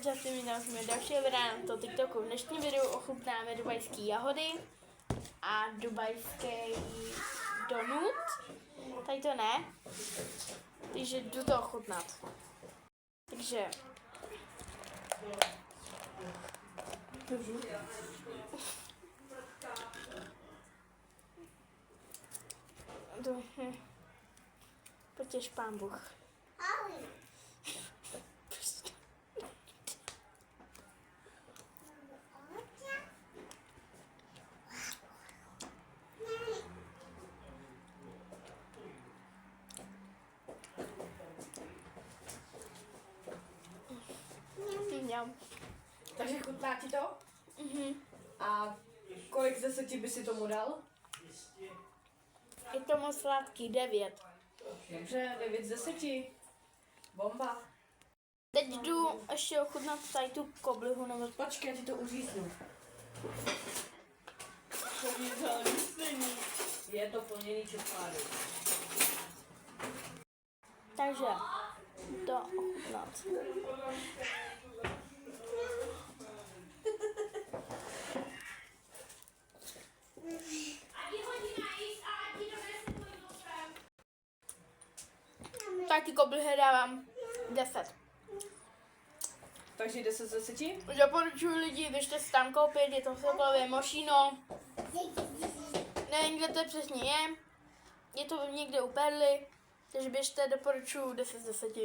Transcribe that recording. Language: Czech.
časem vítám z dalšího videa na to TikToku. V dnešním videu ochutnáme dubajské jahody a dubajský donut. Tady to ne, takže jdu to ochutnat. Takže potěš pán Bůh. Takže chutná ti to? Mhm. A kolik z 10 by si tomu dal? Je to moc sladký, 9. Dobře, 9 z 10. Bomba. Teď jdu ještě ochutnat tady tu koblihu nebo... Počkej, já ti to uříznu. Je to plněný čokolády. Takže to ochutnat. Tak ty koblihy dávám 10. Takže 10 z 10? Doporučuji lidi, běžte si tam koupit, je to v Sokolově Mošíno. Nevím, kde to přesně je to někde u Perly, takže běžte, doporučuji 10 z 10.